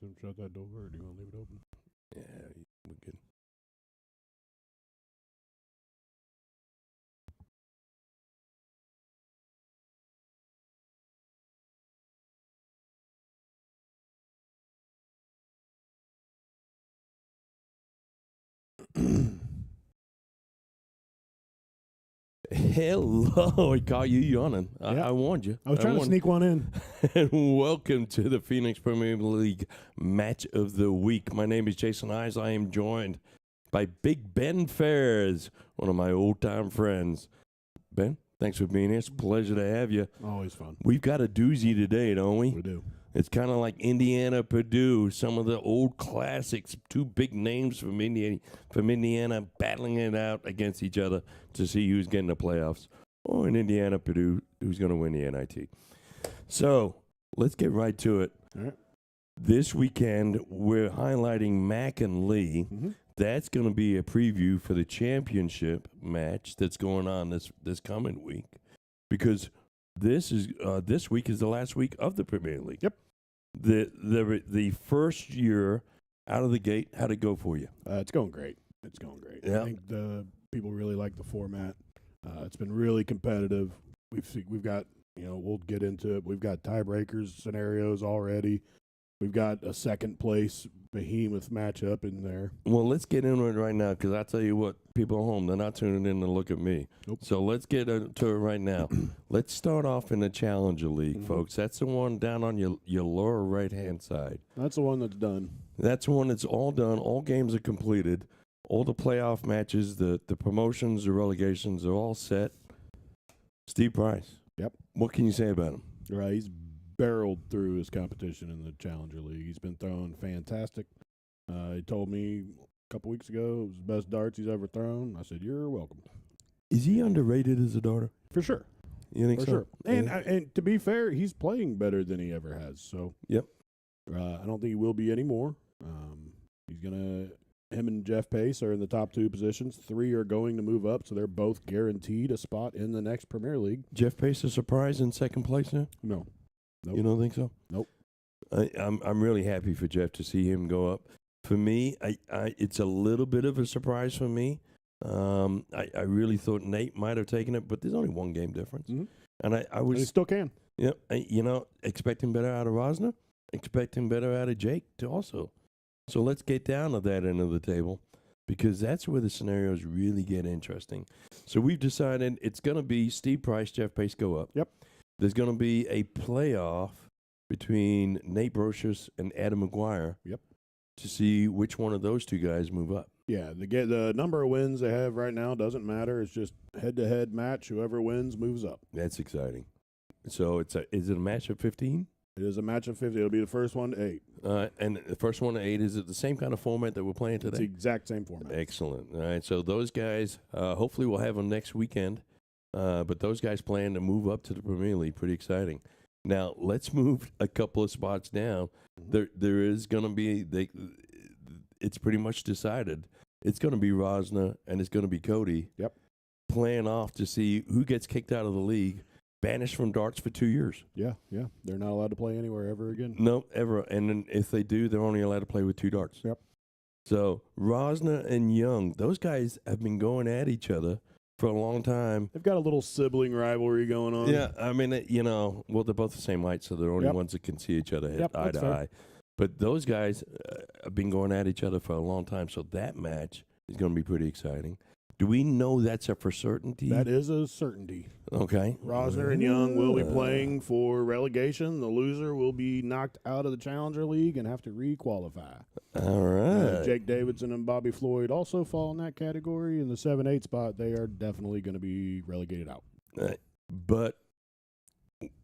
right to shut that door, or do you want to leave it open? Yeah, we're good. Hello, I caught you yawning. Yeah. I warned you. I was trying to sneak one in. And welcome to the Phoenix Premier League Match of the Week. My name is Jason Hines. I am joined by Big Ben Ferris, one of my old-time friends. Ben, thanks for being here. It's a pleasure to have you. Always fun. We've got a doozy today, don't we? We do. It's kind of like Indiana, Purdue, some of the old classics, two big names from Indiana battling it out against each other to see who's getting the playoffs. Or in Indiana, Purdue, who's going to win the NIT. So let's get right to it. All right. This weekend, we're highlighting Mac and Lee. Mm-hmm. That's going to be a preview for the championship match that's going on this coming week, because this week is the last week of the Premier League. Yep. The first year out of the gate, how'd it go for you? It's going great. It's going great. Yeah. I think the people really like the format. It's been really competitive. We've got, we'll get into it. We've got tiebreakers scenarios already. We've got a second place behemoth matchup in there. Well, let's get into it right now, because I tell you what, people at home, they're not tuning in to look at me. Nope. So let's get to it right now. Let's start off in the Challenger League, folks. That's the one down on your lower right-hand side. That's the one that's done. That's the one that's all done. All games are completed. All the playoff matches, the promotions, the relegations are all set. Steve Price. Yep. What can you say about him? Right. He's barreled through his competition in the Challenger League. He's been throwing fantastic. He told me a couple weeks ago it was the best darts he's ever thrown. I said, "You're welcome." Is he underrated as a darter? For sure. You think For so? sure. And Yeah. and to be fair, he's playing better than he ever has. So Yep. I don't think he will be anymore. Him and Jeff Pace are in the top two positions. 3 are going to move up, so they're both guaranteed a spot in the next Premier League. Jeff Pace a surprise in second place now? No. Nope. You don't think so? Nope. I'm really happy for Jeff to see him go up. For me, it's a little bit of a surprise for me. I really thought Nate might have taken it, but there's only one game difference. Mm-hmm. And I was... And he still can. Yeah, expecting better out of Rosner, expecting better out of Jake too also. So let's get down to that end of the table, because that's where the scenarios really get interesting. So we've decided it's going to be Steve Price, Jeff Pace go up. Yep. There's going to be a playoff between Nate Brocious and Adam McGuire. Yep. To see which one of those two guys move up. Yeah, the number of wins they have right now doesn't matter. It's just head-to-head match. Whoever wins moves up. That's exciting. So is it a match of 15? It is a match of 50. It'll be the first one to 8. And the first one to 8, is it the same kind of format that we're playing today? It's the exact same format. Excellent. All right, so those guys, hopefully we'll have them next weekend. But those guys plan to move up to the Premier League. Pretty exciting. Now, let's move a couple of spots down. Mm-hmm. There is going to be, it's pretty much decided. It's going to be Rosner and it's going to be Cody. Yep. Playing off to see who gets kicked out of the league, banished from darts for 2 years. Yeah. They're not allowed to play anywhere ever again. No, ever. And then if they do, they're only allowed to play with 2 darts. Yep. So Rosner and Young, those guys have been going at each other for a long time. They've got a little sibling rivalry going on. Yeah, I mean, well, they're both the same height, so they're the only ones that can see each other eye to eye. But those guys have been going at each other for a long time, so that match is going to be pretty exciting. Do we know that's a for certainty? That is a certainty. Okay. Rosner and Young will be playing for relegation. The loser will be knocked out of the Challenger League and have to re-qualify. All right. Jake Davidson and Bobby Floyd also fall in that category. In the 7-8 spot, they are definitely going to be relegated out. But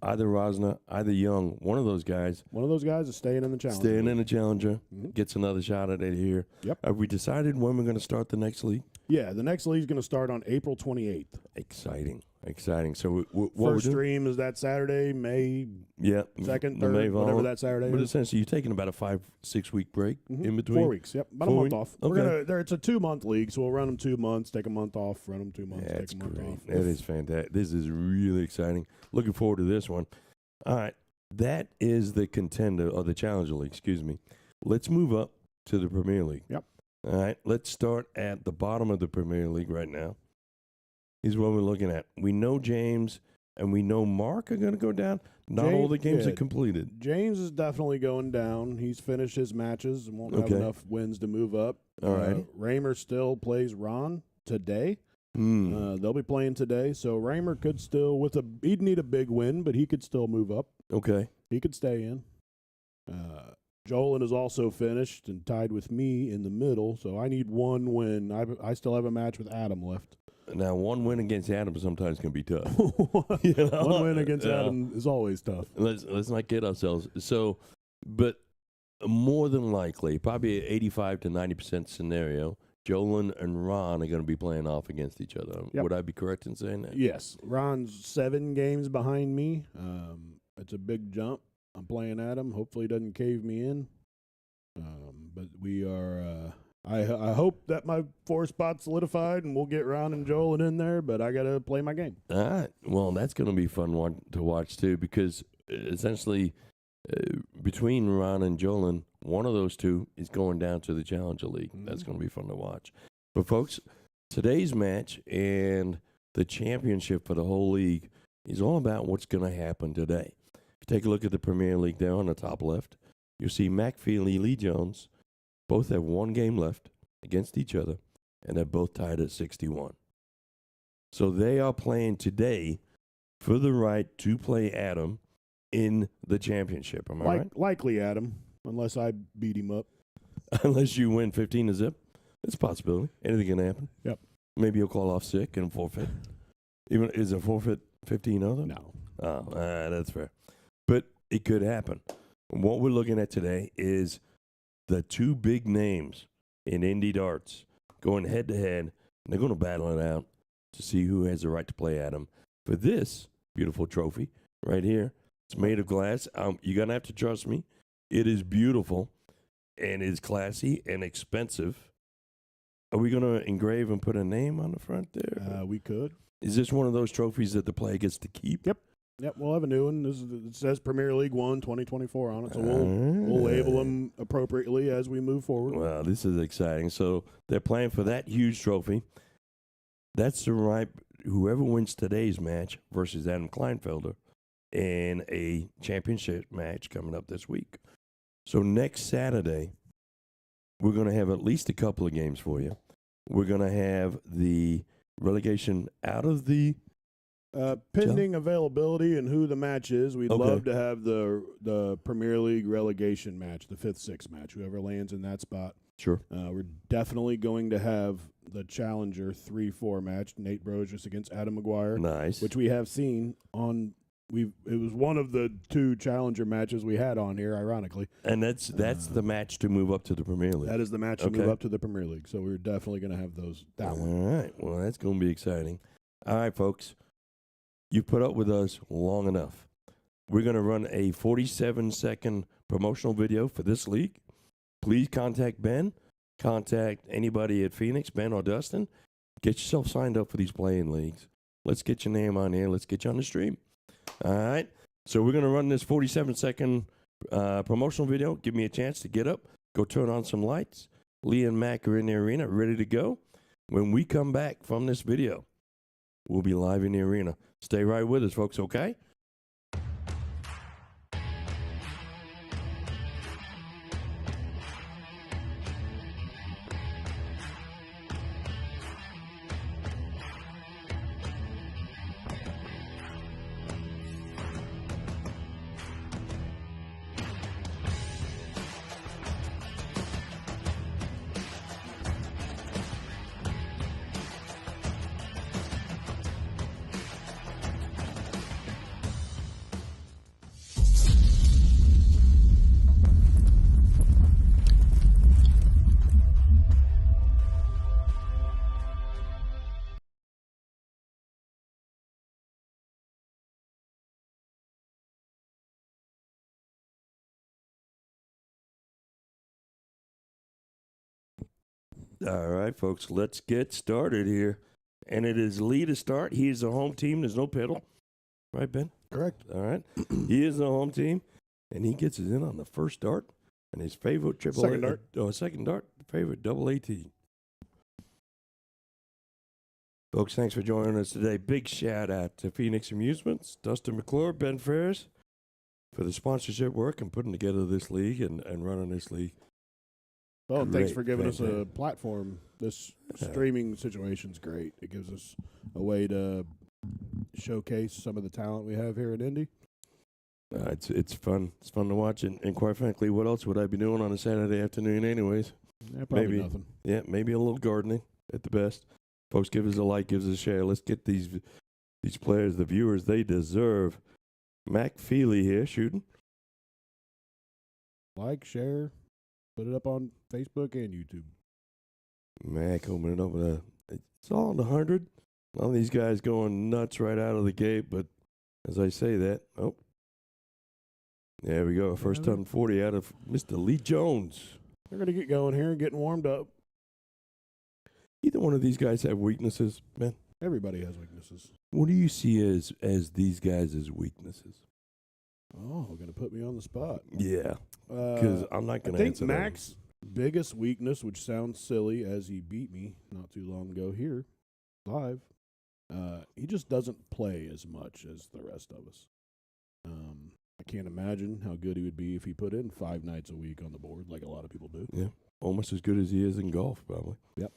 either Rosner, either Young, one of those guys is staying in the Challenger. Staying in the Challenger, gets another shot at it here. Yep. Have we decided when we're going to start the next league? Yeah, the next league is going to start on April 28th. Exciting. So first stream is that Saturday, May 2nd, 3rd, whatever that Saturday is. But essentially, you're taking about a 5-6 week break in between. 4 weeks, yep. About a month off. Okay. It's a 2-month league, so we'll run them 2 months, take a month off, run them 2 months, That's take a month great. off. That is fantastic. This is really exciting. Looking forward to this one. All right. That is the contender, or the Challenger League, excuse me. Let's move up to the Premier League. Yep. All right, let's start at the bottom of the Premier League right now. Here's what we're looking at. We know James and we know Mark are going to go down. Not all the games are completed. James is definitely going down. He's finished his matches and won't have enough wins to move up. All right. Raymer still plays Ron today. They'll be playing today, so Raymer could still, he'd need a big win, but he could still move up. Okay. He could stay in. Jolin is also finished and tied with me in the middle, so I need one win. I still have a match with Adam left. Now, one win against Adam sometimes can be tough. One win against Adam is always tough. Let's not kid ourselves. So, but more than likely, probably an 85 to 90% scenario, Jolin and Ron are going to be playing off against each other. Yep. Would I be correct in saying that? Yes. Ron's 7 games behind me. It's a big jump. I'm playing Adam. Hopefully he doesn't cave me in. But we are... I hope that my 4 spot's solidified and we'll get Ron and Jolin in there, but I got to play my game. All right. Well, that's going to be fun to watch, too, because essentially between Ron and Jolin, one of those two is going down to the Challenger League. Mm-hmm. That's going to be fun to watch. But, folks, today's match and the championship for the whole league is all about what's going to happen today. If you take a look at the Premier League there on the top left, you'll see Mac Fiely, Lee Jones. Both have 1 game left against each other, and they're both tied at 61. So they are playing today for the right to play Adam in the championship. Am I right? Likely Adam, unless I beat him up. Unless you win 15-0. It's a possibility. Anything can happen. Yep. Maybe you'll call off sick and forfeit. Is a forfeit 15-0? No. Oh, that's fair. But it could happen. What we're looking at today is the 2 big names in Indy darts going head-to-head, and they're going to battle it out to see who has the right to play Adam for this beautiful trophy right here. It's made of glass. You're going to have to trust me. It is beautiful, and it's classy and expensive. Are we going to engrave and put a name on the front there? We could. Is this one of those trophies that the player gets to keep? Yep, we'll have a new one. It says Premier League 1 2024 on it, so we'll label them appropriately as we move forward. Well, this is exciting. So they're playing for that huge trophy. That's the right, whoever wins today's match versus Adam Kleinfelder in a championship match coming up this week. So next Saturday, we're going to have at least a couple of games for you. We're going to have the relegation out of the pending availability and who the match is. We'd love to have the Premier League relegation match, the 5th-6th match, whoever lands in that spot. Sure. We're definitely going to have the Challenger 3-4 match, Nate Brogius against Adam McGuire. Nice. Which we have seen on it was one of the 2 Challenger matches we had on here, ironically. And that's the match to move up to the Premier League. That is the match to move up to the Premier League. So we're definitely going to have that one. All right. Well, that's going to be exciting. All right, folks. You've put up with us long enough. We're going to run a 47-second promotional video for this league. Please contact Ben. Contact anybody at Phoenix, Ben or Dustin. Get yourself signed up for these playing leagues. Let's get your name on here. Let's get you on the stream. All right. So we're going to run this 47-second promotional video. Give me a chance to get up, go turn on some lights. Lee and Mac are in the arena, ready to go. When we come back from this video, we'll be live in the arena. Stay right with us, folks, okay? All right, folks, let's get started here. And it is Lee to start. He is the home team. There's no pedal. Right, Ben? Correct. All right. He is the home team, and he gets us in on the first dart, and his favorite Second dart. Second dart, favorite double AT. Folks, thanks for joining us today. Big shout out to Phoenix Amusements, Dustin McClure, Ben Ferris, for the sponsorship work and putting together this league and running this league. Well, and thanks Great, for giving us a fantastic. platform. This Yeah. streaming situation's great. It gives us a way to showcase some of the talent we have here at Indy. It's fun. It's fun to watch. And quite frankly, what else would I be doing on a Saturday afternoon anyways? Yeah, probably Maybe. nothing. Yeah, maybe a little gardening at the best. Folks, give us a like, give us a share. Let's get these players, the viewers they deserve. Mac Fiely here shooting. Like, share, put it up on Facebook and YouTube. Mac opening up with it's all in the 100. All these guys going nuts right out of the gate, but as I say that, there we go. First Yeah, 140 out of Mr. Lee Jones. They're going to get going here and getting warmed up. Either one of these guys have weaknesses, man. Everybody has weaknesses. What do you see as these guys' weaknesses? Oh, going to put me on the spot. Yeah, because I'm not I going to think answer that. Mac's biggest weakness, which sounds silly as he beat me not too long ago here, live, he just doesn't play as much as the rest of us. I can't imagine how good he would be if he put in 5 nights a week on the board like a lot of people do. Yeah, almost as good as he is in golf, probably. Yep.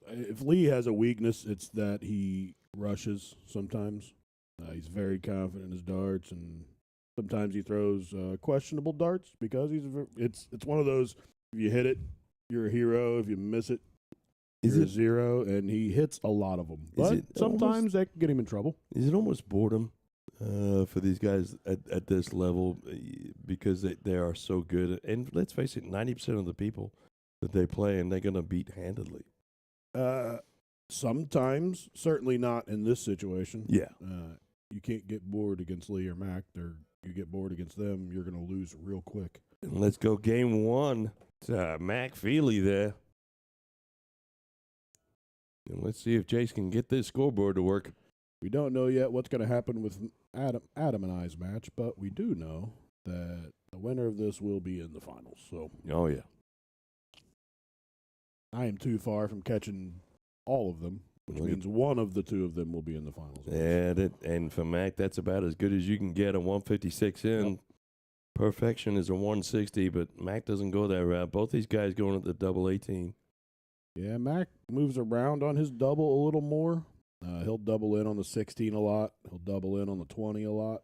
If Lee has a weakness, it's that he rushes sometimes. He's very confident in his darts, and sometimes he throws questionable darts because it's one of those, if you hit it, you're a hero. If you miss it, you're a zero, and he hits a lot of them. But sometimes that can get him in trouble. Is it almost boredom for these guys at this level because they are so good? And let's face it, 90% of the people that they play, and they're going to beat handedly. Sometimes, certainly not in this situation. Yeah. You can't get bored against Lee or Mac. You get bored against them, you're going to lose real quick. And let's go game 1 to Mac Fiely there. And let's see if Jace can get this scoreboard to work. We don't know yet what's going to happen with Adam and I's match, but we do know that the winner of this will be in the finals. So, Oh, yeah. I am too far from catching all of them, which means one of the two of them will be in the finals. And for Mac, that's about as good as you can get a 156 in. Yep. Perfection is a 160, but Mac doesn't go that route. Both these guys going at the double 18. Yeah, Mac moves around on his double a little more. He'll double in on the 16 a lot. He'll double in on the 20 a lot.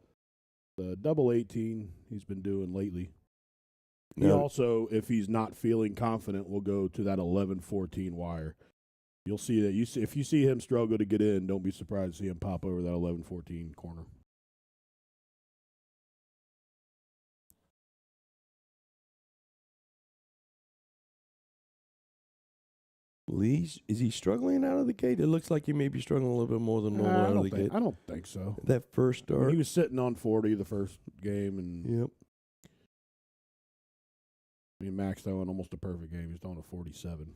The double 18 he's been doing lately. He also, if he's not feeling confident, will go to that 11-14 wire. You'll see that. If you see him struggle to get in, don't be surprised to see him pop over that 11-14 corner. Lee, is he struggling out of the gate? It looks like he may be struggling a little bit more than normal out of the gate. I don't think so. That first start. He was sitting on 40 the first game, and yep. Mac's throwing almost a perfect game. He's throwing a 47.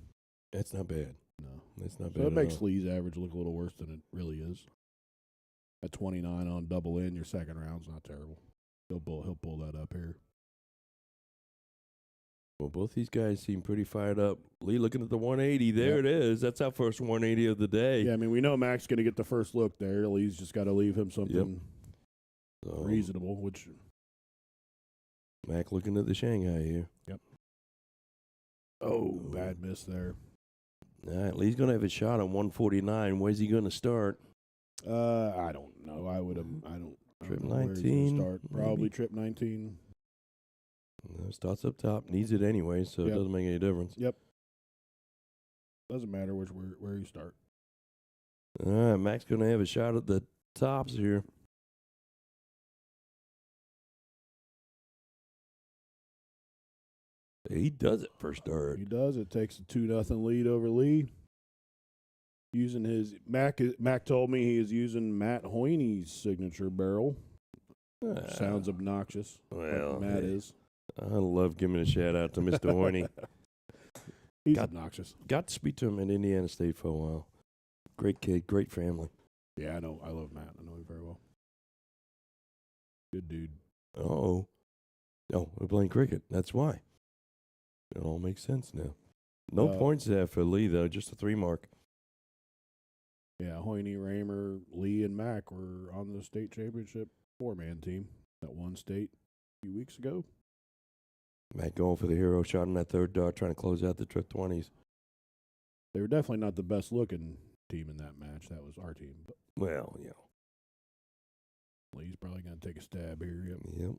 That's not bad. No. That's not bad. So it makes Lee's average look a little worse than it really is. At 29 on double in, your second round's not terrible. He'll pull that up here. Well, both these guys seem pretty fired up. Lee looking at the 180. There it is. That's our first 180 of the day. Yeah, I mean, we know Mac's going to get the first look there. Lee's just got to leave him something reasonable, which... Mac looking at the Shanghai here. Yep. Oh, bad miss there. All right, Lee's going to have a shot at 149. Where's he going to start? I don't know. I don't Trip know where he's 19. gonna start. Probably trip 19. Starts up top. Needs it anyway, so it doesn't make any difference. Yep. Doesn't matter where you start. All right, Mac's going to have a shot at the tops here. He does it first start. He does. It takes a 2-0 lead over Lee. Using his Mac told me he is using Matt Hoyne's signature barrel. Sounds obnoxious. Well, Matt is. I love giving a shout out to Mr. Hoyney. He's obnoxious. Got to speak to him at Indiana State for a while. Great kid, great family. Yeah, I know. I love Matt. I know him very well. Good dude. Oh, we're playing cricket. That's why. It all makes sense now. No points there for Lee, though. Just a 3 mark. Yeah, Hoyne, Raymer, Lee, and Mac were on the state championship 4-man team that won state a few weeks ago. Mac going for the hero shot on that 3rd dart, trying to close out the trip 20s. They were definitely not the best looking team in that match. That was our team. But Well, yeah. Lee's probably going to take a stab here. Yep.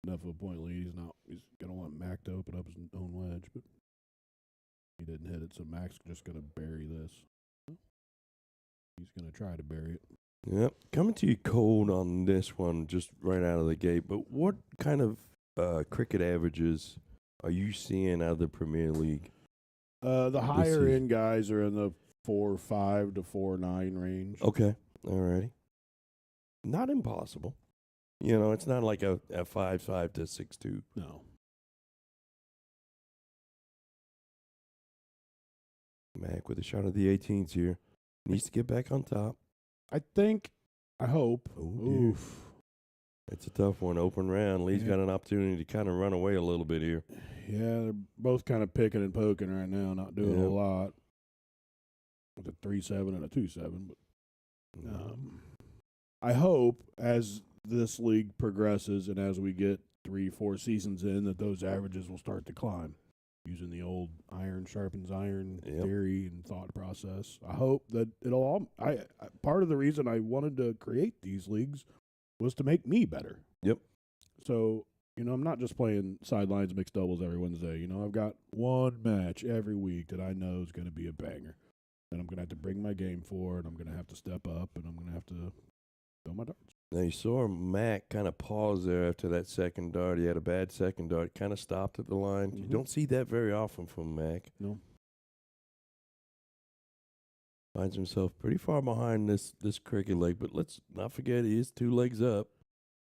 Enough of a point lead. He's going to want Mac to open up his own wedge, but he didn't hit it, so Mac's just going to bury this. He's going to try to bury it. Yep. Coming to you cold on this one, just right out of the gate. But what kind of cricket averages are you seeing out of the Premier League? The higher end guys are in the 4.5 to 4.9 range. Okay. All righty. Not impossible. You know, it's not like a 5.5 to 6.2. No. Mac with a shot of the 18s here. Needs to get back on top. I hope. Oof. It's a tough one. Open round. Lee's got an opportunity to kind of run away a little bit here. Yeah, they're both kind of picking and poking right now, not doing a lot. With a 3.7 and a 2.7. But I hope as this league progresses and as we get 3-4 seasons in that those averages will start to climb. Using the old iron sharpens iron theory and thought process. I hope that it'll all. Part of the reason I wanted to create these leagues was to make me better. Yep. So, I'm not just playing sidelines mixed doubles every Wednesday. I've got one match every week that I know is going to be a banger. And I'm going to have to bring my game forward. I'm going to have to step up, and I'm going to have to throw my darts. Now, you saw Mac kind of pause there after that second dart. He had a bad second dart, kind of stopped at the line. You don't see that very often from Mac. No. Finds himself pretty far behind this cricket leg, but let's not forget he is 2 legs up.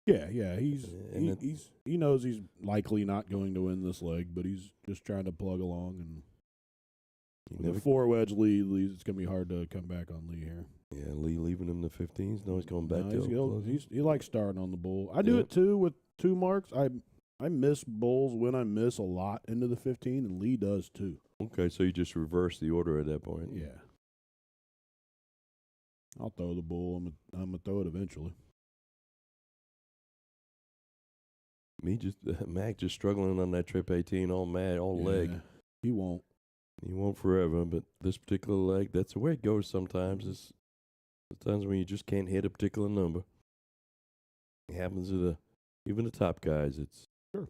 Yeah, he knows he's likely not going to win this leg, but he's just trying to plug along. And with a 4-wedge lead, it's going to be hard to come back on Lee here. Yeah, Lee leaving him the 15s. No, he's going back to he likes starting on the bull. I do it too with 2 marks. I miss bulls when I miss a lot into the 15, and Lee does too. Okay, so you just reverse the order at that point. Yeah. I'll throw the bull. I'm gonna throw it eventually. Mac just struggling on that trip 18, all leg. He won't. He won't forever, but this particular leg, that's the way it goes sometimes. It's times when you just can't hit a particular number. It happens to even the top guys. It's sure.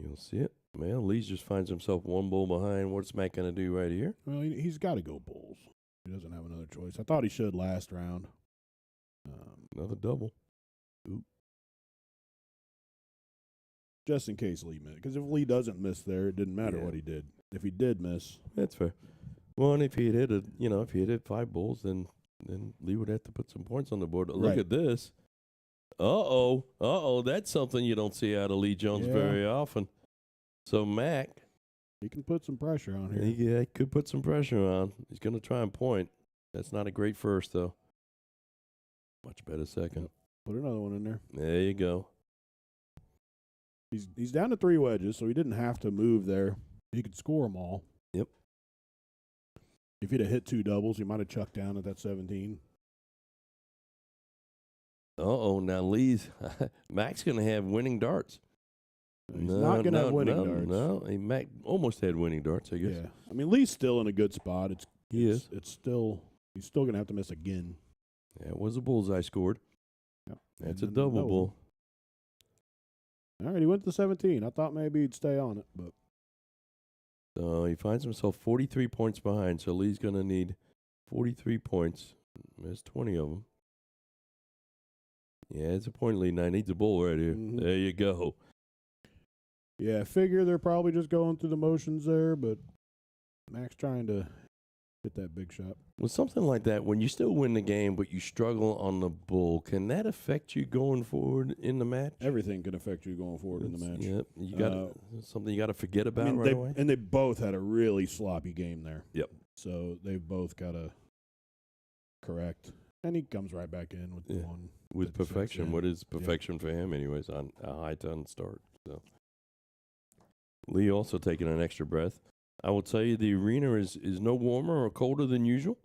You'll see it. Man, Lee just finds himself 1 bull behind. What's Mac going to do right here? Well, he's got to go bulls. He doesn't have another choice. I thought he should last round. Another double. Oop. Just in case Lee missed. Because if Lee doesn't miss there, it didn't matter what he did. If he did miss. That's fair. Well, and if he had hit 5 bulls, then Lee would have to put some points on the board. Look at this. That's something you don't see out of Lee Jones very often. So Mac, he can put some pressure on here. Yeah, he could put some pressure on. He's going to try and point. That's not a great first, though. Much better second. Put another one in there. There you go. He's down to 3 wedges, so he didn't have to move there. He could score them all. Yep. If he'd have hit 2 doubles, he might have chucked down at that 17. Now Mac's going to have winning darts. He's not going to have winning darts. No, Mac almost had winning darts, I guess. Yeah. I mean, Lee's still in a good spot. He's still going to have to miss again. Yeah, it was a bullseye scored. Yep. That's a double bull. All right, he went to 17. I thought maybe he'd stay on it, but. So he finds himself 43 points behind, so Lee's going to need 43 points. There's 20 of them. Yeah, it's a point lead, and I need the bull right here. Mm-hmm. There you go. Yeah, I figure they're probably just going through the motions there, but Mac's trying to hit that big shot. Well, something like that, when you still win the game, but you struggle on the bull, can that affect you going forward in the match? Everything can affect you going forward in the match. Yep. You got something you got to forget about right they, away. And they both had a really sloppy game there. Yep. So they've both got to correct. And he comes right back in with the one. With perfection. Yeah. What is perfection for him, anyways, on a high ton start? So Lee also taking an extra breath. I will tell you, the arena is no warmer or colder than usual.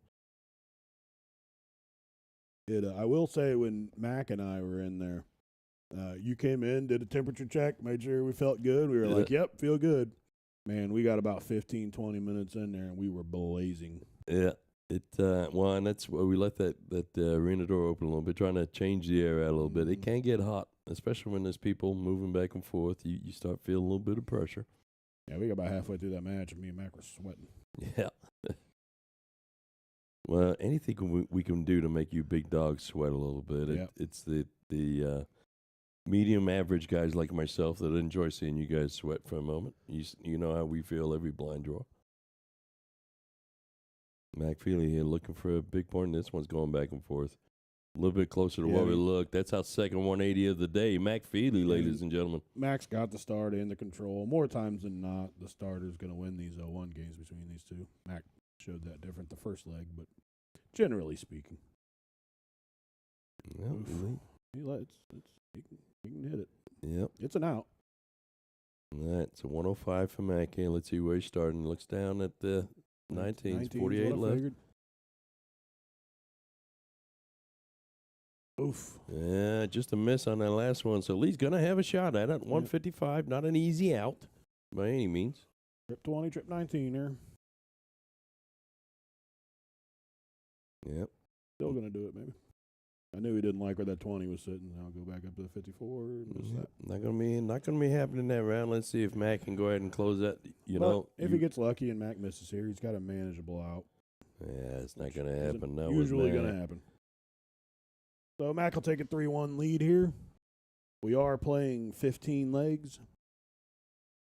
I will say, when Mac and I were in there, you came in, did a temperature check, made sure we felt good. We were like, yep, feel good. Man, we got about 15, 20 minutes in there, and we were blazing. Yeah. Well, and that's why we let that arena door open a little bit, trying to change the air out a little bit. It can get hot, especially when there's people moving back and forth. You start feeling a little bit of pressure. Yeah, we got about halfway through that match, and me and Mac were sweating. Yeah. Well, anything we can do to make you big dogs sweat a little bit. It's the medium average guys like myself that enjoy seeing you guys sweat for a moment. You know how we feel every blind draw. Mac Fiely here looking for a big point. This one's going back and forth. A little bit closer to where we look. That's our second 180 of the day. Mac Fiely, ladies and gentlemen. Mac's got the start and the control. More times than not, the starter's going to win these 0-1 games between these two. Mac showed that different the first leg, but generally speaking. Yep. He can hit it. Yep. It's an out. That's a 105 for Mac. Hey, let's see where he's starting. Looks down at the 19, 48 left. Figured. Oof. Yeah, just a miss on that last one. So Lee's going to have a shot at it. 155, not an easy out by any means. Trip 20, trip 19 there. Yep. Still going to do it, maybe. I knew he didn't like where that 20 was sitting. I'll go back up to the 54. Not gonna be happening that round. Let's see if Mac can go ahead and close that. If he gets lucky and Mac misses here, he's got a manageable out. Yeah, it's not gonna happen. No, usually gonna happen. So Mac will take a 3-1 lead here. We are playing 15 legs.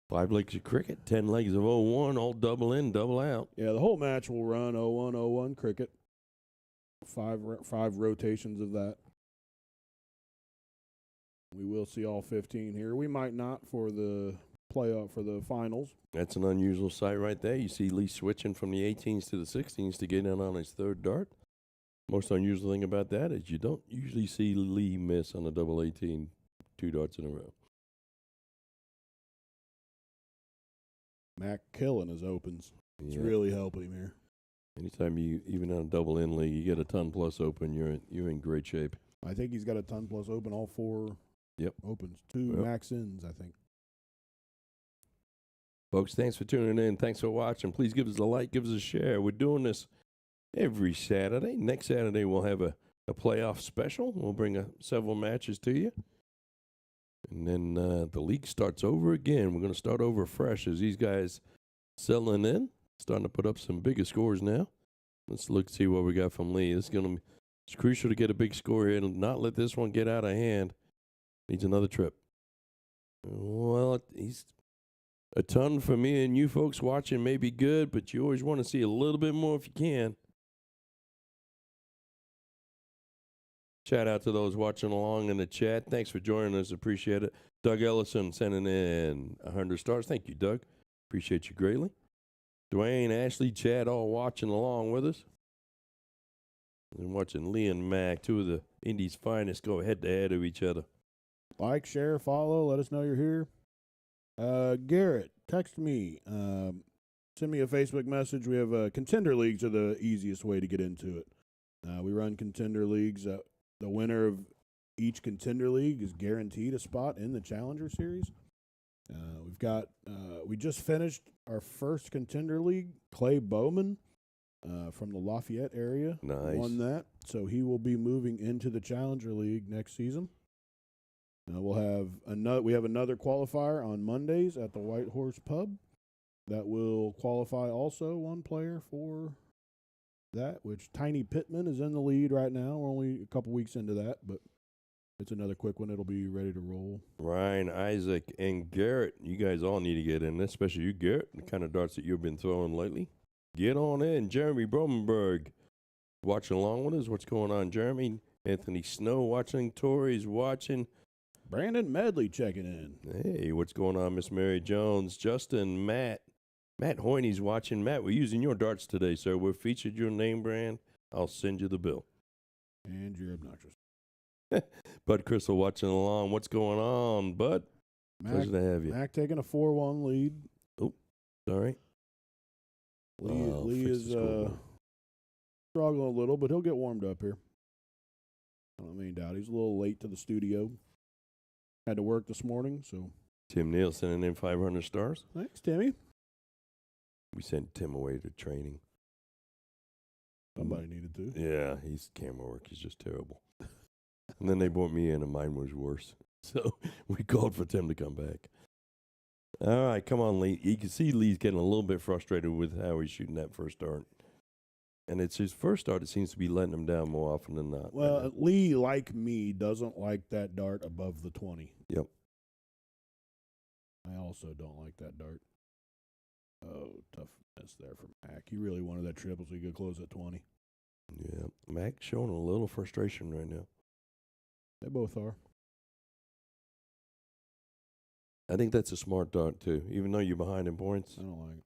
5 legs of cricket, 10 legs of 0-1, all double in, double out. Yeah, the whole match will run 0-1, 0-1 cricket. Five rotations of that. We will see all 15 here. We might not for the playoff, for the finals. That's an unusual sight right there. You see Lee switching from the 18s to the 16s to get in on his third dart. Most unusual thing about that is you don't usually see Lee miss on a double 18 2 darts in a row. Mac killing his opens. It's really helping him here. Anytime you, even on a double in league, you get a ton plus open, you're in great shape. I think he's got a ton plus open, all 4 opens. 2 max ins, I think. Folks, thanks for tuning in. Thanks for watching. Please give us a like, give us a share. We're doing this every Saturday. Next Saturday, we'll have a playoff special. We'll bring several matches to you. And then the league starts over again. We're going to start over fresh as these guys settling in. Starting to put up some bigger scores now. Let's see what we got from Lee. It's crucial to get a big score here and not let this one get out of hand. Needs another trip. Well, he's a ton for me and you folks watching may be good, but you always want to see a little bit more if you can. Shout out to those watching along in the chat. Thanks for joining us. Appreciate it. Doug Ellison sending in 100 stars. Thank you, Doug. Appreciate you greatly. Dwayne, Ashley, Chad, all watching along with us. And watching Lee and Mac, 2 of the Indies' finest, go head-to-head of each other. Like, share, follow. Let us know you're here. Garrett, text me. Send me a Facebook message. We have contender leagues are the easiest way to get into it. We run contender leagues. The winner of each contender league is guaranteed a spot in the Challenger Series. We just finished our first contender league. Clay Bowman from the Lafayette area won that. So he will be moving into the Challenger League next season. We have another qualifier on Mondays at the White Horse Pub that will qualify also one player for that, which Tiny Pittman is in the lead right now. We're only a couple weeks into that, but it's another quick one. It'll be ready to roll. Ryan, Isaac, and Garrett, you guys all need to get in this, especially you, Garrett, the kind of darts that you've been throwing lately. Get on in. Jeremy Bromenberg watching along with us. What's going on, Jeremy? Anthony Snow watching. Tori's watching. Brandon Medley checking in. Hey, what's going on, Miss Mary Jones? Justin, Matt. Matt Hoyne's watching. Matt, we're using your darts today, sir. We've featured your name brand. I'll send you the bill. And you're obnoxious. Bud Crystal watching along. What's going on, Bud? Pleasure to have you. Mac taking a 4-1 lead. Oh, sorry. Lee is struggling a little, but he'll get warmed up here. I don't have any doubt. He's a little late to the studio. Had to work this morning, so. Tim Neal sending in 500 stars. Thanks, Timmy. We sent Tim away to training. Somebody needed to. Yeah, his camera work is just terrible. And then they brought me in, and mine was worse. So we called for Tim to come back. All right, come on, Lee. You can see Lee's getting a little bit frustrated with how he's shooting that first dart. And it's his first dart that seems to be letting him down more often than not. Well, Lee, like me, doesn't like that dart above the 20. Yep. I also don't like that dart. Oh, tough miss there for Mac. He really wanted that triple so he could close at 20. Yeah, Mac's showing a little frustration right now. They both are. I think that's a smart dart, too, even though you're behind in points. I don't like it.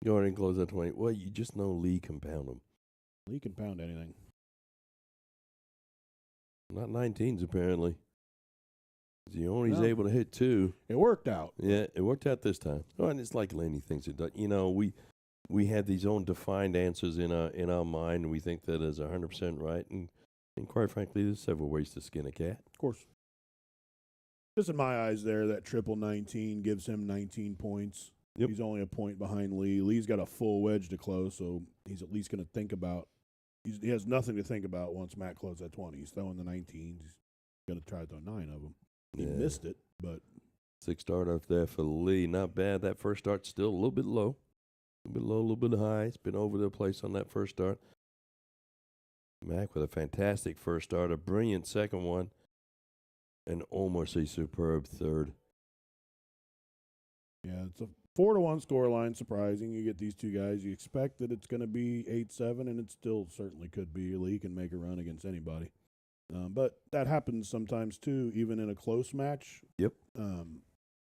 Go ahead and close at 20. Well, you just know Lee can pound him. Lee can pound anything. Not 19s, apparently. He only is able to hit 2. It worked out. Yeah, it worked out this time. Oh, and it's like Laney thinks it does. You know, we have these own defined answers in our mind, and we think that is 100% right. And quite frankly, there's several ways to skin a cat. Of course. Just in my eyes there, that triple 19 gives him 19 points. Yep. He's only a point behind Lee. Lee's got a full wedge to close, so he's at least going to think about – he has nothing to think about once Matt closes at 20. He's throwing the 19s. He's going to try to throw 9 of them. He missed it, but – 6 start up there for Lee. Not bad. That first start's still a little bit low. A little bit low, a little bit high. It's been over the place on that first start. Mac with a fantastic first start, a brilliant second one, and almost a superb third. Yeah, it's a 4-1 scoreline. Surprising. You get these two guys. You expect that it's going to be 8-7, and it still certainly could be. Lee can make a run against anybody. But that happens sometimes, too, even in a close match. Yep.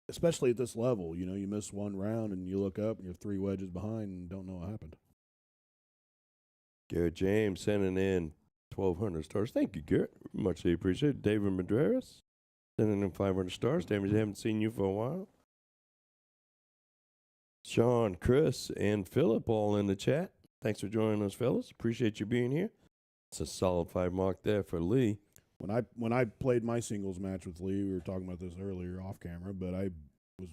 Especially at this level. You know, you miss one round, and you look up, and you're 3 wedges behind and don't know what happened. Garrett James sending in 1,200 stars. Thank you, Garrett. Muchly appreciated. David Madreras sending in 500 stars. Damage, I haven't seen you for a while. Sean, Chris, and Philip all in the chat. Thanks for joining us, fellas. Appreciate you being here. It's a solid 5 mark there for Lee. When I played my singles match with Lee, we were talking about this earlier off camera, but I was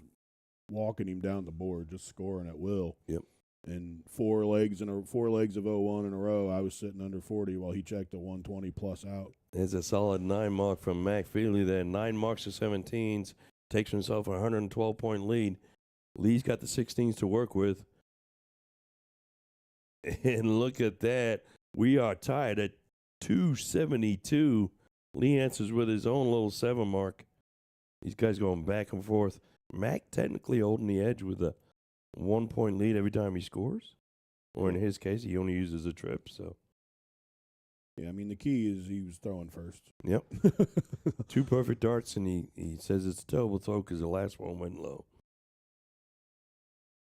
walking him down the board, just scoring at will. Yep. And 4 legs of 0-1 in a row, I was sitting under 40 while he checked a 120 plus out. There's a solid 9 mark from Mac Fiely there. 9 marks to 17s. Takes himself a 112-point lead. Lee's got the 16s to work with. And look at that. We are tied at 272. Lee answers with his own little 7 mark. These guys going back and forth. Mac technically holding the edge with a 1-point lead every time he scores. Or in his case, he only uses a trip, so. Yeah, I mean, the key is he was throwing first. Yep. 2 perfect darts, and he says it's a terrible throw because the last one went low.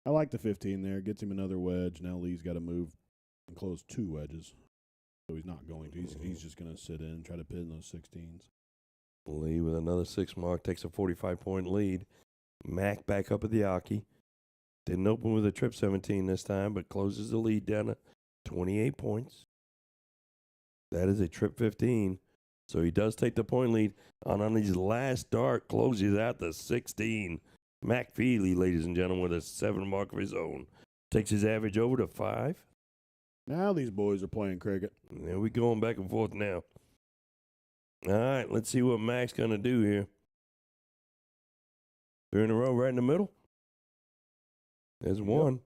I like the 15 there. Gets him another wedge. Now Lee's got to move and close 2 wedges. So he's not going to. He's just going to sit in and try to pin those 16s. Lee with another 6 mark takes a 45-point lead. Mac back up at the Aki. Didn't open with a trip 17 this time, but closes the lead down to 28 points. That is a trip 15. So he does take the point lead. On his last dart, closes out the 16. Mac Fiely, ladies and gentlemen, with a 7 mark of his own. Takes his average over to 5. Now these boys are playing cricket. There we going back and forth now. All right, let's see what Mac's going to do here. 3 in a row right in the middle. There's 1.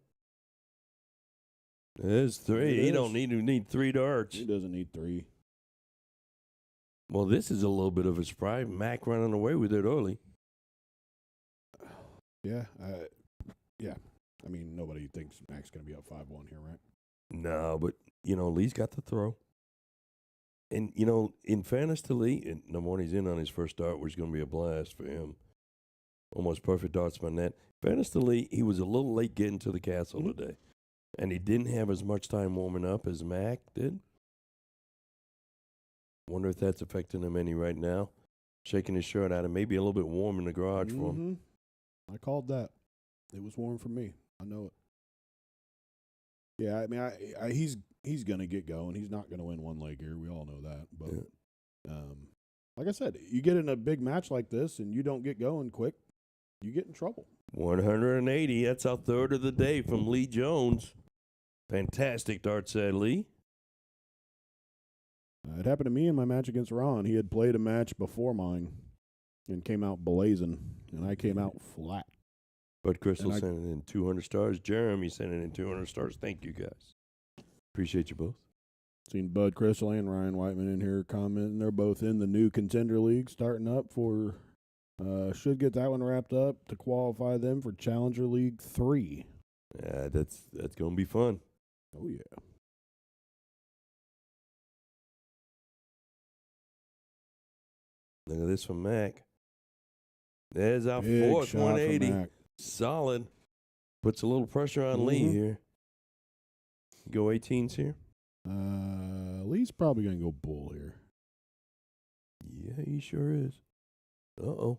There's 3. He don't need 3 darts. He doesn't need 3. Well, this is a little bit of a surprise. Mac running away with it early. Yeah. I mean, nobody thinks Mac's going to be up 5-1 here, right? No, but, Lee's got the throw. And, in fairness to Lee, number one, he's in on his first start, which is going to be a blast for him. Almost perfect darts by net. Fairness to Lee, he was a little late getting to the castle today. And he didn't have as much time warming up as Mac did. Wonder if that's affecting him any right now. Shaking his shirt out and maybe a little bit warm in the garage for him. I called that. It was warm for me. I know it. Yeah, I mean, he's going to get going. He's not going to win one leg here. We all know that. But like I said, you get in a big match like this and you don't get going quick, you get in trouble. 180. That's our third of the day from Lee Jones. Fantastic dart set, Lee. It happened to me in my match against Ron. He had played a match before mine and came out blazing, and I came out flat. Bud Crystal sent it in 200 stars. Jeremy sent it in 200 stars. Thank you, guys. Appreciate you both. Seen Bud Crystal and Ryan Whiteman in here commenting. They're both in the new Contender League starting up for, should get that one wrapped up to qualify them for Challenger League 3. Yeah, that's going to be fun. Oh, yeah. Look at this from Mac. There's our Big fourth shot 180. from Mac. Solid. Puts a little pressure on Lee here. Go 18s here. Lee's probably going to go bull here. Yeah, he sure is. Uh-oh.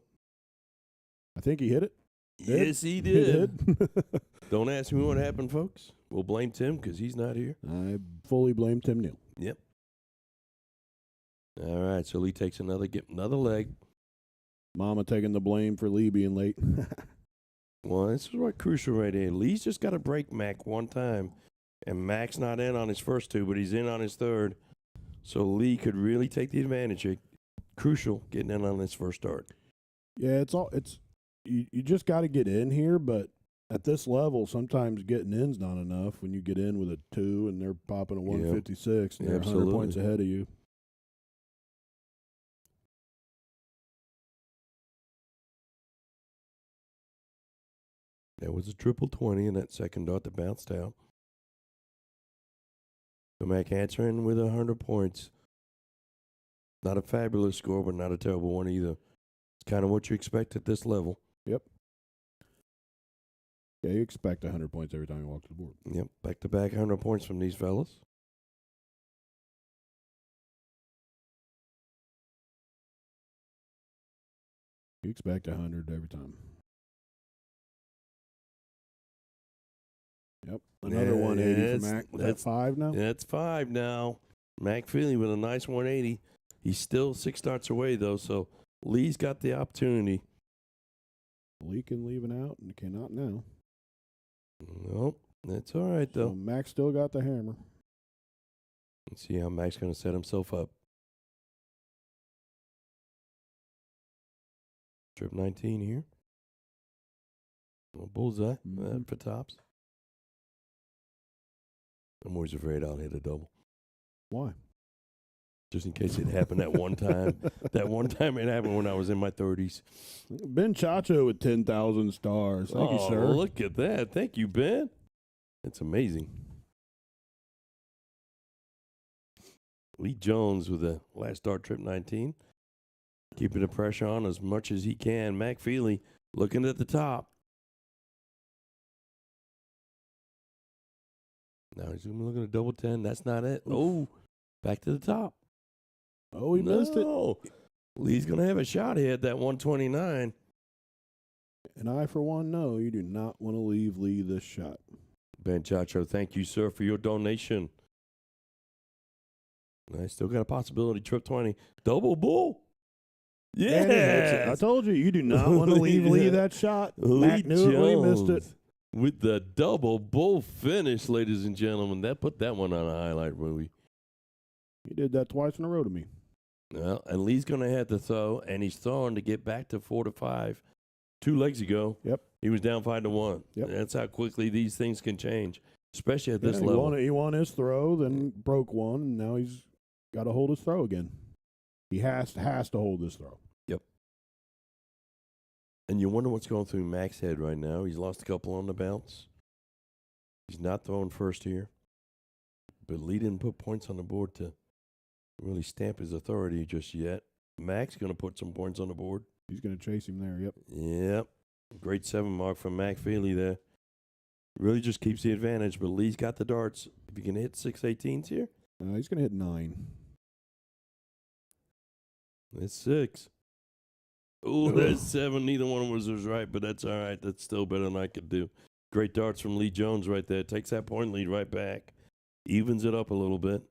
I think he hit it. Yes, he did. Don't ask me what happened, folks. We'll blame Tim because he's not here. I fully blame Tim Neal. Yep. All right, so Lee takes another leg. Mama taking the blame for Lee being late. Well, this is what crucial right here. Lee's just got to break Mac one time, and Mac's not in on his first two, but he's in on his third. So Lee could really take the advantage here. Crucial getting in on his first start. Yeah, you just got to get in here, but at this level, sometimes getting in's not enough. When you get in with a 2 and they're popping a 156, and they're 100 points ahead of you. That was a triple 20 in that second dart that bounced out. So Mac answering with 100 points. Not a fabulous score, but not a terrible one either. It's kind of what you expect at this level. Yep. Yeah, you expect 100 points every time you walk to the board. Yep, back-to-back 100 points from these fellas. You expect 100 every time. Yep. Another 180 for Mac. That's 5 now? That's 5 now. Mac Fiely with a nice 180. He's still 6 starts away, though, so Lee's got the opportunity. Lee can leave it out and cannot now. Nope. That's all right, though. So Mac still got the hammer. Let's see how Mac's going to set himself up. Trip 19 here. A bullseye for tops. I'm always afraid I'll hit a double. Why? Just in case it happened that one time. That one time it happened when I was in my 30s. Ben Chacho with 10,000 stars. Thank you, sir. Look at that. Thank you, Ben. It's amazing. Lee Jones with the last start, trip 19. Keeping the pressure on as much as he can. Mac Fiely looking at the top. Now he's looking at double 10. That's not it. Oh, back to the top. Oh, he missed it. Lee's going to have a shot here at that 129. And I, for one, know you do not want to leave Lee this shot. Ben Chacho, thank you, sir, for your donation. I still got a possibility. Trip 20. Double bull. Yeah. I told you do not want to leave Lee that shot. Mac knew it, Lee missed it. With the double bull finish, ladies and gentlemen. That put that one on a highlight movie. He did that twice in a row to me. Well, and Lee's going to have to throw, and he's throwing to get back to 4-5. 2 legs ago, he was down 5-1. Yep. That's how quickly these things can change, especially at this level. He won his throw, then broke one, and now he's got to hold his throw again. He has to hold this throw. Yep. And you wonder what's going through Mac's head right now. He's lost a couple on the bounce. He's not throwing first here. But Lee didn't put points on the board to really stamp his authority just yet. Mac's going to put some points on the board. He's going to chase him there, yep. Yep. Great 7 mark from Mac Fiely there. Really just keeps the advantage, but Lee's got the darts. If he can hit 6/18s here. He's going to hit 9. That's 6. Oh, that's 7. Neither one of us was right, but that's all right. That's still better than I could do. Great darts from Lee Jones right there. Takes that point lead right back. Evens it up a little bit.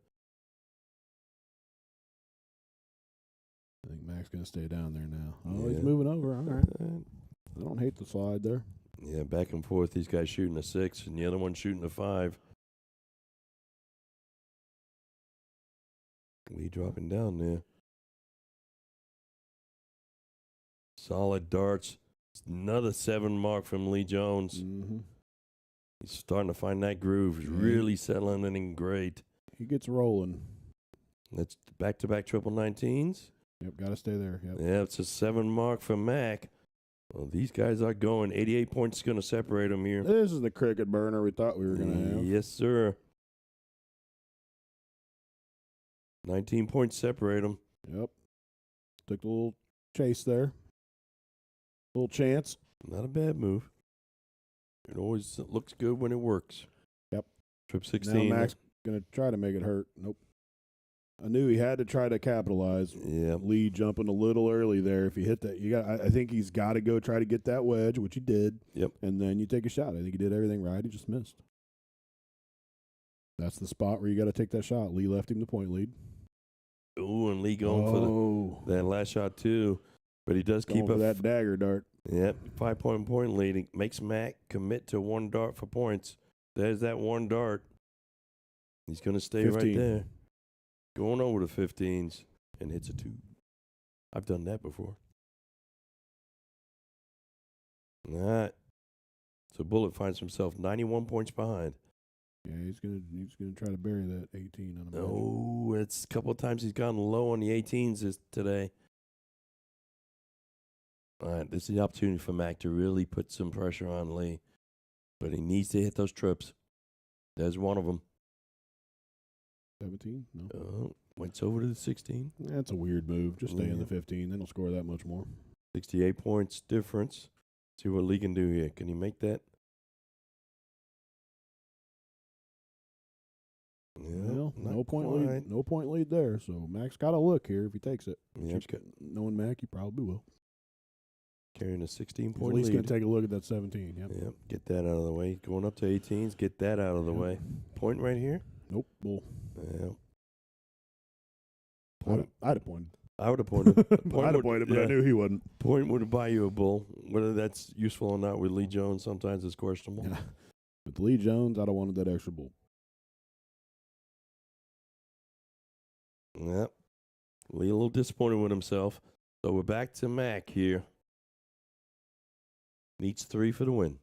I think Mac's going to stay down there now. Oh, Yeah. he's moving over. All right. I don't hate the slide there. Yeah, back and forth. These guys shooting a 6, and the other one shooting a 5. Lee dropping down there. Solid darts. Another 7 mark from Lee Jones. Mm-hmm. He's starting to find that groove. He's really settling in great. He gets rolling. That's back-to-back triple 19s. Yep, got to stay there. Yep. Yeah, it's a 7 mark for Mac. Well, these guys are going. 88 points is going to separate them here. This is the cricket burner we thought we were going to have. Yes, sir. 19 points separate them. Yep. Took a little chase there. Little chance. Not a bad move. It always looks good when it works. Yep. Trip 16. Now Mac's going to try to make it hurt. Nope. I knew he had to try to capitalize. Yeah. Lee jumping a little early there. If he hit that, you got. I think he's got to go try to get that wedge, which he did. Yep. And then you take a shot. I think he did everything right. He just missed. That's the spot where you got to take that shot. Lee left him the point lead. Ooh, and Lee going for that last shot too. But he does keep up that dagger dart. Yep, 5-point lead. It makes Mac commit to 1 dart for points. There's that 1 dart. He's going to stay 15. right there. Going over the 15s and hits a 2. I've done that before. All right. So Bullet finds himself 91 points behind. Yeah, he's gonna try to bury that 18 on him. Oh, it's a couple of times he's gone low on the 18s today. All right, this is the opportunity for Mac to really put some pressure on Lee. But he needs to hit those trips. There's one of them. 17? No. Oh, went over to the 16. That's a weird move. Just stay in the 15. Then he'll score that much more. 68 points difference. See what Lee can do here. Can he make that? Well, no point lead there. So Mac's got to look here if he takes it. Yep. Knowing Mac, he probably will. Carrying a 16-point lead. At least going to take a look at that 17. Yep. Get that out of the way. Going up to 18s. Get that out of the way. Point right here. Nope. Bull. Yeah. I'd have pointed. I would have pointed. I'd have pointed, but I knew he wouldn't. Point would buy you a bull. Whether that's useful or not with Lee Jones sometimes is questionable. Yeah. With Lee Jones, I'd have wanted that extra bull. Yep. Lee a little disappointed with himself. So we're back to Mac here. Needs 3 for the win.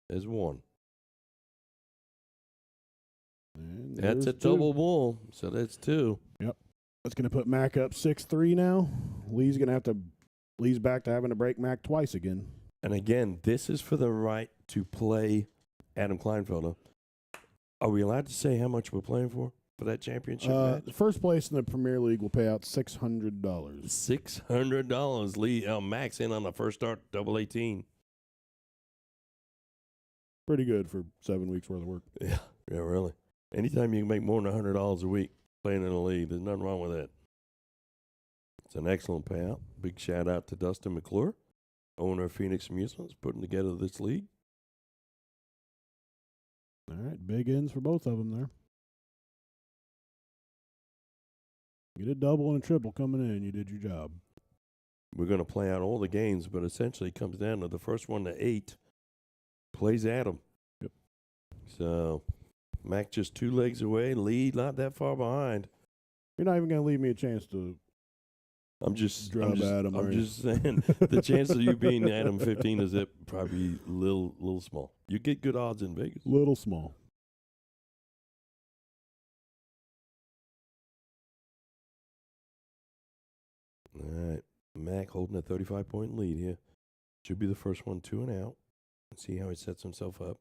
There's 1. And that's a 2. double bull, so that's 2. Yep. That's going to put Mac up 6-3 now. Lee's back to having to break Mac twice again. And again, this is for the right to play Adam Kleinfelder. Are we allowed to say how much we're playing for that championship match? The first place in the Premier League will pay out $600. $600. Lee Mac's in on the first start, double 18. Pretty good for 7 weeks worth of work. Yeah, really. Anytime you can make more than $100 a week playing in the league, there's nothing wrong with that. It's an excellent payout. Big shout out to Dustin McClure, owner of Phoenix Amusements, putting together this league. All right, big ends for both of them there. Get a double and a triple coming in. You did your job. We're going to play out all the games, but essentially it comes down to the first one to 8 plays Adam. Yep. So Mac just 2 legs away. Lee not that far behind. You're not even going to leave me a chance to I'm just Adam. I'm just saying the chance of you being Adam 15 is probably little small. You get good odds in Vegas. Little small. All right. Mac holding a 35-point lead here. Should be the first one 2 and out. Let's see how he sets himself up.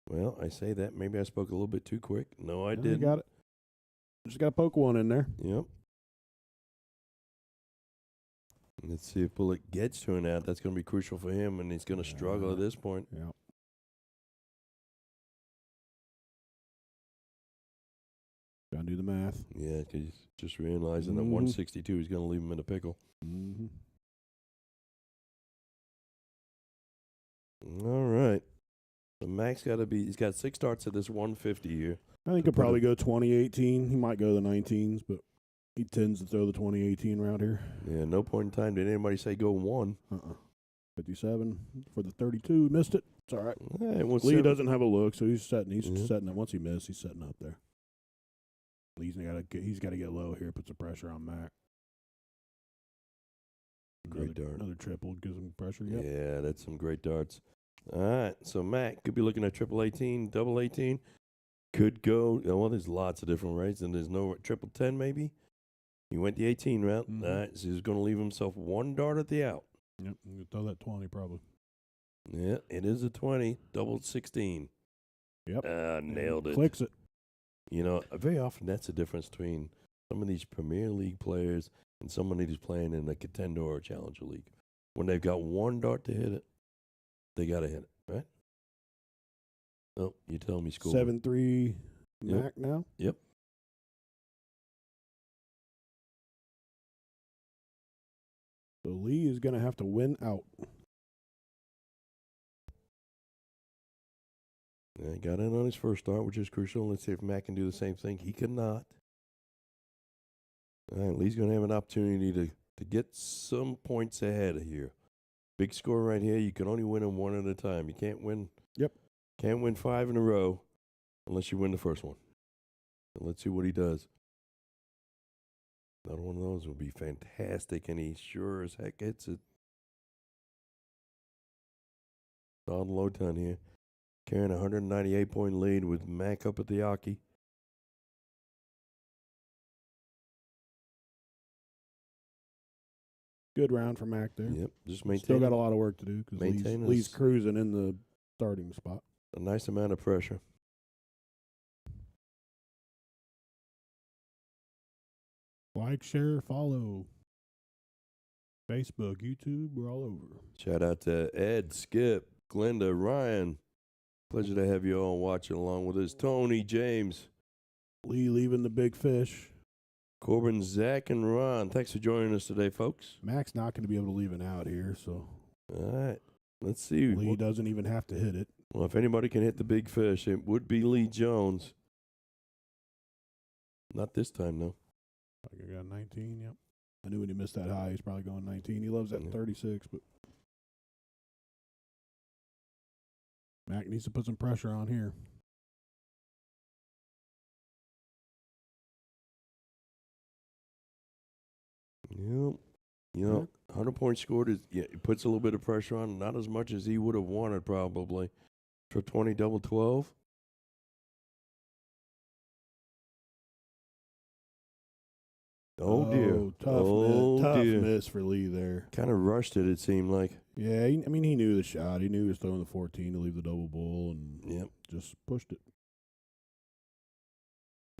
Well, I say that. Maybe I spoke a little bit too quick. No, I You didn't. got it. Just got to poke one in there. Yep. Let's see if Bullock gets to an out. That's going to be crucial for him, and he's going to struggle at this point. Yeah. Trying to do the math. Yeah, because he's just realizing that 162 is going to leave him in a pickle. Mm-hmm. All right. So Mac's got to be, he's got 6 starts at this 150 here. I think he'll probably go 2018. He might go the 19s, but he tends to throw the 2018 route here. Yeah, no point in time did anybody say go 1. 57 for the 32. Missed it. It's all right. Hey, Lee doesn't have a look, so he's setting. He's setting up. Once he missed, he's setting up there. He's got to get low here. Put some pressure on Mac. Great dart. Another triple gives him pressure. Yep. Yeah, that's some great darts. All right, so Mac could be looking at triple 18, double 18. Could go. Well, there's lots of different rates, and there's no triple 10 maybe. He went the 18 route. Mm-hmm. All right, so he's going to leave himself 1 dart at the out. Yep, you can throw that 20 probably. Yeah, it is a 20, double 16. Yep. Nailed it. Clicks it. You know, very often that's the difference between some of these Premier League players and somebody who's playing in a contender or a Challenger League. When they've got 1 dart to hit it, they got to hit it, right? Oh, you tell me, school. 7-3 Yep. Mac now. Yep. So Lee is going to have to win out. Yeah, he got in on his first start, which is crucial. Let's see if Mac can do the same thing. He cannot. All right, Lee's going to have an opportunity to get some points ahead of here. Big score right here. You can only win them 1 at a time. You can't win. Yep. Can't win 5 in a row unless you win the first one. And let's see what he does. Another one of those would be fantastic, and he sure as heck gets it. Solid low ton here. Carrying a 198-point lead with Mac up at the Aki. Good round for Mac there. Yep, just maintain. Still got a lot of work to do because Lee's cruising in the starting spot. A nice amount of pressure. Like, share, follow. Facebook, YouTube, we're all over. Shout out to Ed, Skip, Glenda, Ryan. Pleasure to have you all watching along with us. Tony, James. Lee leaving the big fish. Corbin, Zach, and Ron. Thanks for joining us today, folks. Mac's not going to be able to leave it out here, so. All right. Let's see. Lee doesn't even have to hit it. Well, if anybody can hit the big fish, it would be Lee Jones. Not this time, though. I got 19, yep. I knew when he missed that high, he's probably going 19. He loves that 36, but Mac needs to put some pressure on here. Yep. You know, 100 points scored it puts a little bit of pressure on. Not as much as he would have wanted, probably. For 20 double 12. Oh, dear. Tough miss for Lee there. Kind of rushed it seemed like. Yeah, he knew the shot. He knew he was throwing the 14 to leave the double bull and just pushed it.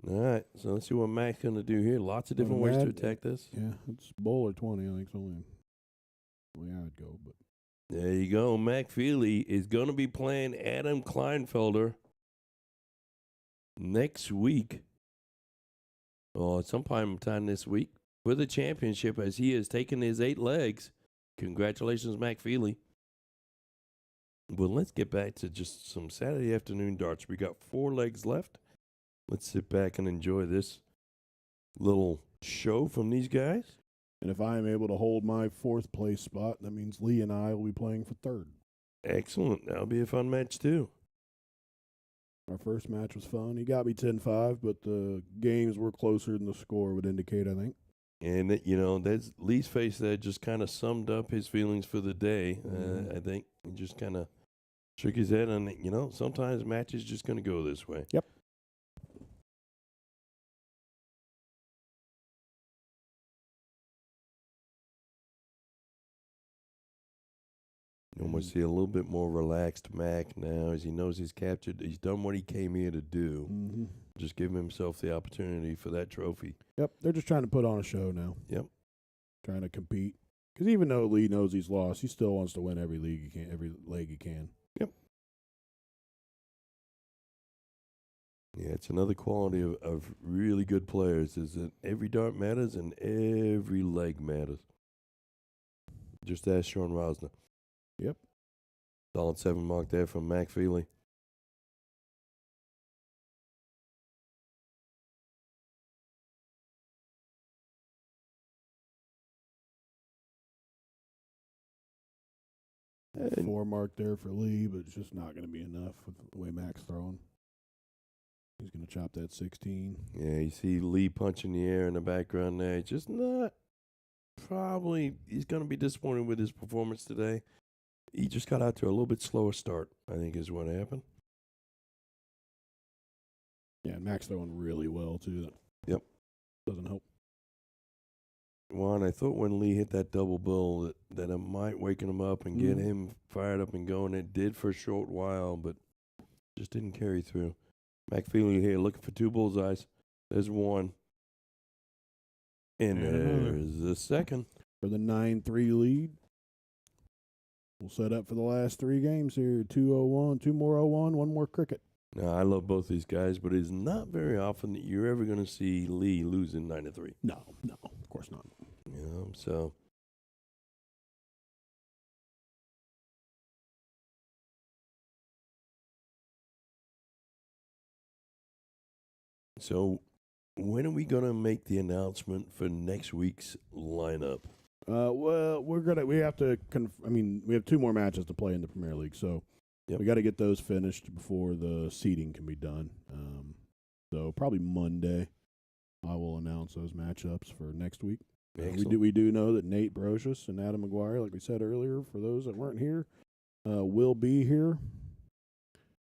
All right, so let's see what Mac's going to do here. Lots of different ways to attack this. Yeah, it's bull or 20. I think it's only the way I would go. But there you go. Mac Fiely is going to be playing Adam Kleinfelder next week. Or sometime this week for the championship as he has taken his 8 legs. Congratulations, Mac Fiely. Well, let's get back to just some Saturday afternoon darts. We got 4 legs left. Let's sit back and enjoy this little show from these guys. And if I am able to hold my 4th place spot, that means Lee and I will be playing for 3rd. Excellent. That'll be a fun match, too. Our first match was fun. He got me 10-5, but the games were closer than the score would indicate, I think. And, that's Lee's face there just kind of summed up his feelings for the day. I think he just kind of shook his head on it. Sometimes matches just going to go this way. Yep. You almost see a little bit more relaxed Mac now as he knows he's captured. He's done what he came here to do. Mm-hmm. Just give himself the opportunity for that trophy. Yep, they're just trying to put on a show now. Yep. Trying to compete. Because even though Lee knows he's lost, he still wants to win every leg he can. Yep. Yeah, it's another quality of really good players is that every dart matters and every leg matters. Just ask Sean Rosner. Yep. Solid 7 mark there from Mac Fiely. And 4 mark there for Lee, but it's just not going to be enough with the way Mac's throwing. He's going to chop that 16. yeah, you see Lee punching the air in the background there. Just not probably. He's going to be disappointed with his performance today. He just got out to a little bit slower start, I think is what happened. Yeah, and Mac's throwing really well, too. Yep. Doesn't help. Juan, I thought when Lee hit that double bill that it might waken him up and get him fired up and going. It did for a short while, but just didn't carry through. Mac Fiely here looking for 2 bullseyes. There's 1. And there's the second. For the 9-3 lead. We'll set up for the last 3 games here. 2-0-1, 2 more 0-1, 1 more cricket. Now, I love both these guys, but it's not very often that you're ever going to see Lee losing 9-3. No, of course not. You know, so. So, when are we going to make the announcement for next week's lineup? Well, we have to. We have 2 more matches to play in the Premier League, so we got to get those finished before the seeding can be done. So probably Monday, I will announce those matchups for next week. We do know that Nate Brocious and Adam McGuire, like we said earlier, for those that weren't here, will be here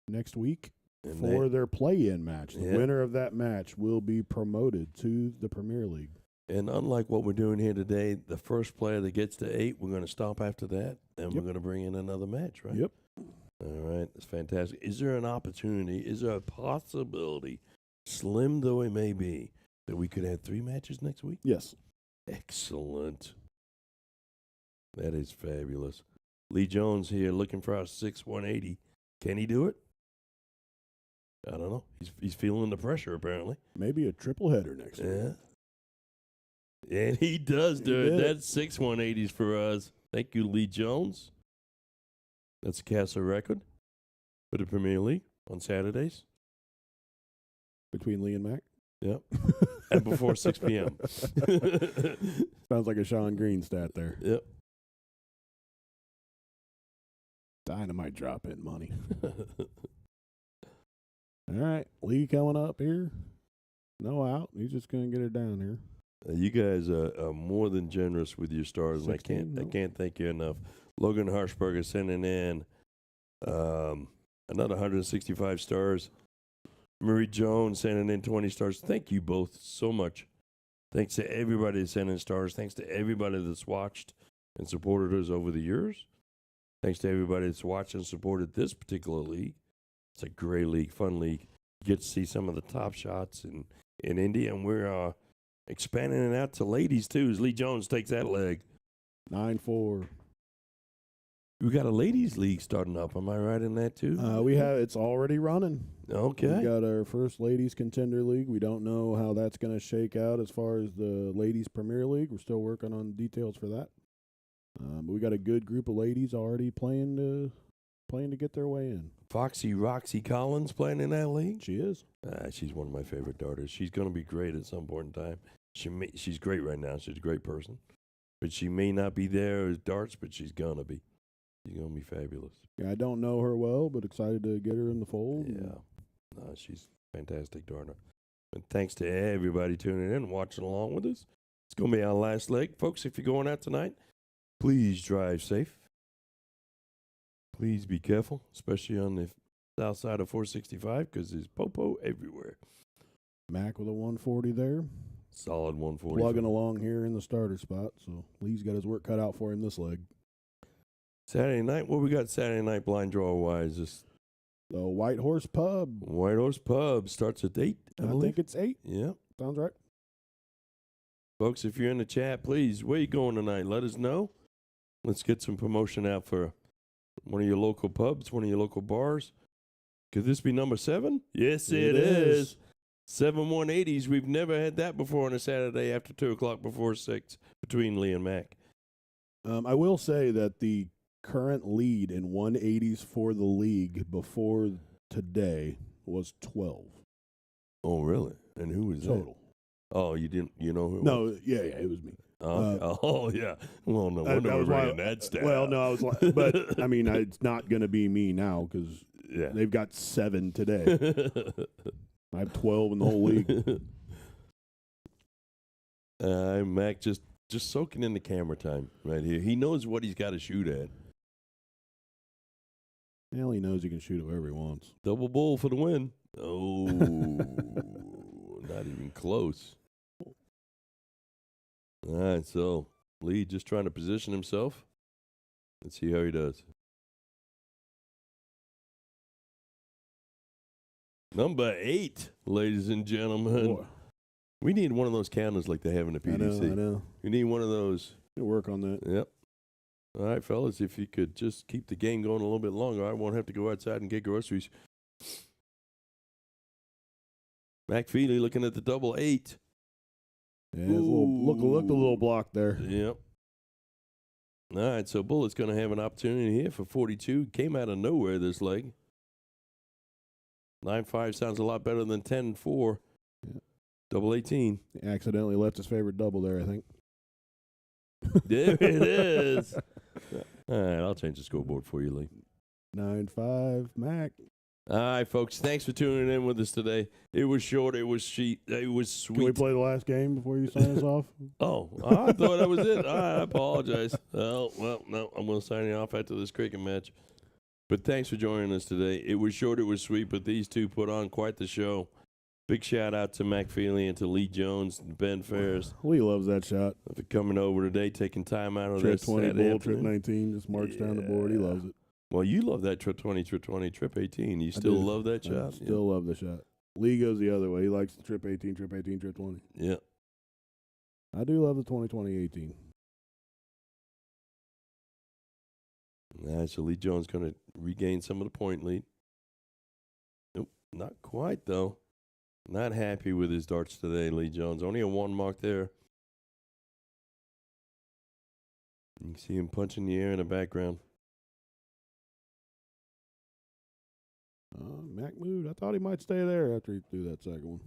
next week for their play-in match. The winner of that match will be promoted to the Premier League. And unlike what we're doing here today, the first player that gets to 8, we're going to stop after that, and we're going to bring in another match, right? Yep. All right, that's fantastic. Is there an opportunity, is there a possibility, slim though it may be, that we could have 3 matches next week? Yes. Excellent. That is fabulous. Lee Jones here looking for our 6-180. Can he do it? I don't know. He's feeling the pressure, apparently. Maybe a triple header next week. Yeah. And he does do it. That's 6 180s for us. Thank you, Lee Jones. That's a Casa record for the Premier League on Saturdays. Between Lee and Mac? Yep. And before 6 p.m. Sounds like a Sean Green stat there. Yep. Dynamite drop in money. All right. Lee coming up here. No out. He's just going to get it down here. You guys are more than generous with your stars, and 16, I can't thank you enough. Logan Harshberger sending in another 165 stars. Marie Jones sending in 20 stars. Thank you both so much. Thanks to everybody that's sending stars. Thanks to everybody that's watched and supported us over the years. Thanks to everybody that's watched and supported this particular league. It's a great league, fun league. You get to see some of the top shots in Indy, and we're expanding it out to ladies, too, as Lee Jones takes that leg. 9-4. We got a ladies' league starting up. Am I right in that, too? It's already running. Okay. We got our first ladies contender league. We don't know how that's going to shake out as far as the ladies Premier League. We're still working on details for that. But we got a good group of ladies already playing to get their way in. Foxy Roxy Collins playing in that league? She is. She's one of my favorite darters. She's going to be great at some point in time. She's great right now. She's a great person. But she may not be there as darts, but she's going to be. She's going to be fabulous. Yeah, I don't know her well, but excited to get her in the fold. Yeah. No, she's a fantastic darter. And thanks to everybody tuning in and watching along with us. It's going to be our last leg. Folks, if you're going out tonight, please drive safe. Please be careful, especially on the south side of 465, because there's popo everywhere. Mac with a 140 there. Solid 140. Plugging along here in the starter spot, so Lee's got his work cut out for him this leg. Saturday night. What we got Saturday night blind draw wise? Just The White Horse Pub. White Horse Pub starts at 8. I think it's 8. Yeah. Sounds right. Folks, if you're in the chat, please, where you going tonight? Let us know. Let's get some promotion out for one of your local pubs, one of your local bars. Could this be number 7? Yes, it is. 7-1-80s. We've never had that before on a Saturday after 2 o'clock before 6 between Lee and Mac. I will say that the current lead in 180s for the league before today was 12. Oh, really? And who was total? That? Oh, you didn't? You know who? No, yeah, it was me. Yeah. Well, no wonder we're bringing that stat. Well, no, I was like, but I mean, it's not going to be me now because they've got 7 today. I have 12 in the whole league. Mac just soaking in the camera time right here. He knows what he's got to shoot at. Well, he knows he can shoot it wherever he wants. Double bull for the win. Oh, not even close. All right, so Lee just trying to position himself. Let's see how he does. Number 8, ladies and gentlemen. Boy. We need one of those counters like they have in the PDC. I know. We need one of those. We'll work on that. Yep. All right, fellas, if you could just keep the game going a little bit longer, I won't have to go outside and get groceries. Mac Fiely looking at the double 8. Yeah, look a little block there. Yep. All right, so Bullet's going to have an opportunity here for 42. Came out of nowhere this leg. 9-5 sounds a lot better than 10-4. Yeah. Double 18. He accidentally left his favorite double there, I think. There it is. All right, I'll change the scoreboard for you, Lee. 9-5, Mac. All right, folks. Thanks for tuning in with us today. It was short. It was sweet. Can we play the last game before you sign us off? Oh, I thought that was it. I apologize. Oh, well, no. I'm going to sign you off after this cricket match. But thanks for joining us today. It was short. It was sweet, but these two put on quite the show. Big shout out to Mac Fiely and to Lee Jones and Ben Ferris. Lee loves that shot. For coming over today, taking time out of Trip this 20 Saturday bull, trip afternoon. 19, just march down the board. He loves it. Well, you love that trip 20, trip 18. You still love that shot? Still love the shot. Lee goes the other way. He likes the trip 18, trip 20. Yeah. I do love the 20-18. All right, so Lee Jones going to regain some of the point lead. Nope, not quite, though. Not happy with his darts today, Lee Jones. Only a 1 mark there. You can see him punching the air in the background. Mac moved. I thought he might stay there after he threw that second one.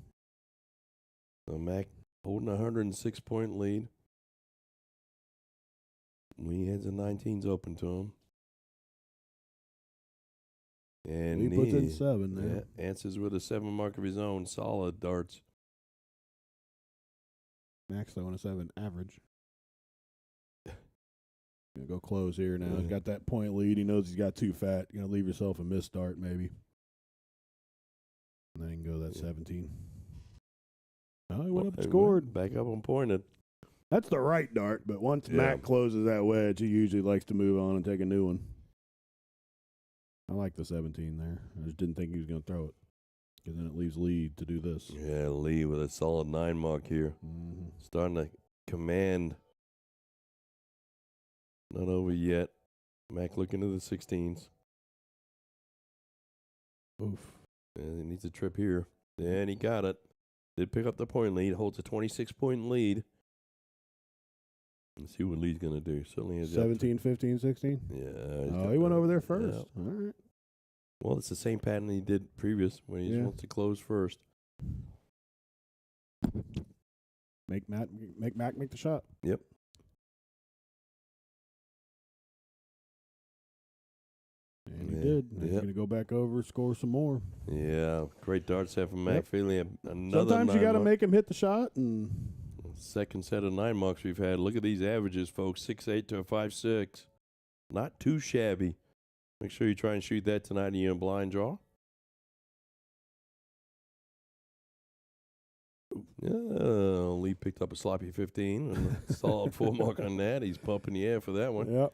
So Mac holding a 106-point lead. Lee has the 19s open to him. And he puts in 7 there. Yeah, answers with a 7 mark of his own. Solid darts. Mac's throwing a 7 average. Gonna go close here now. Yeah. He's got that point lead. He knows he's got too fat. You're gonna leave yourself a missed dart maybe. And then he can go that 17. Oh, he went up and scored. Back up and pointed. That's the right dart, but once Mac closes that wedge, he usually likes to move on and take a new one. I like the 17 there. I just didn't think he was going to throw it. Because then it leaves Lee to do this. Yeah, Lee with a solid 9 mark here. Mm-hmm. Starting to command. Not over yet. Mac looking to the 16s. Oof. And he needs a trip here. And he got it. Did pick up the point lead. Holds a 26-point lead. Let's see what Lee's going to do. Certainly has 17, 15, 16? Yeah. Oh, he went over there first. Yeah. All right. Well, it's the same pattern he did previous when he wants to close first. Make Mac make the shot. Yep. And he did. He's going to go back over, score some more. Yeah, great darts there from Mac Fiely. Another Sometimes you got to 9 make him hit the shot. And second set of 9 marks we've had. Look at these averages, folks. 6.8 to a 5.6. Not too shabby. Make sure you try and shoot that tonight in your blind draw. Yeah, Lee picked up a sloppy 15. And a solid 4 mark on that. He's pumping the air for that one. Yep.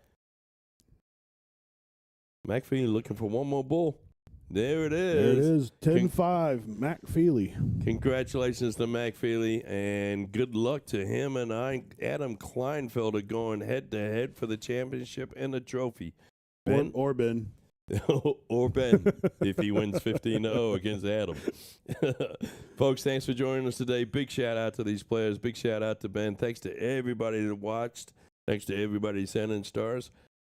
Mac Fiely looking for one more bull. There it is. There it is. 10-5, Mac Fiely. Congratulations to Mac Fiely, and good luck to him and Adam Kleinfelder, going head-to-head for the championship and the trophy. Ben? Or Ben. Or Ben, if he wins 15-0 against Adam. Folks, thanks for joining us today. Big shout-out to these players. Big shout-out to Ben. Thanks to everybody that watched. Thanks to everybody sending stars.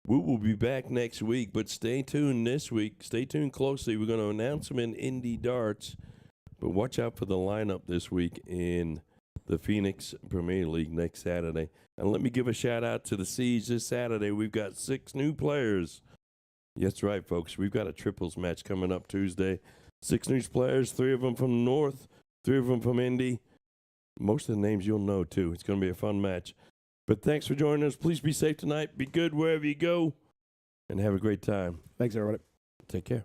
We will be back next week, but stay tuned this week. Stay tuned closely. We're going to announce them in Indy Darts, but watch out for the lineup this week in the Phoenix Premier League next Saturday. And let me give a shout-out to the Siege this Saturday. We've got 6 new players. That's right, folks. We've got a triples match coming up Tuesday. 6 new players, 3 of them from North, 3 of them from Indy. Most of the names you'll know, too. It's going to be a fun match. But thanks for joining us. Please be safe tonight. Be good wherever you go. And have a great time. Thanks, everybody. Take care.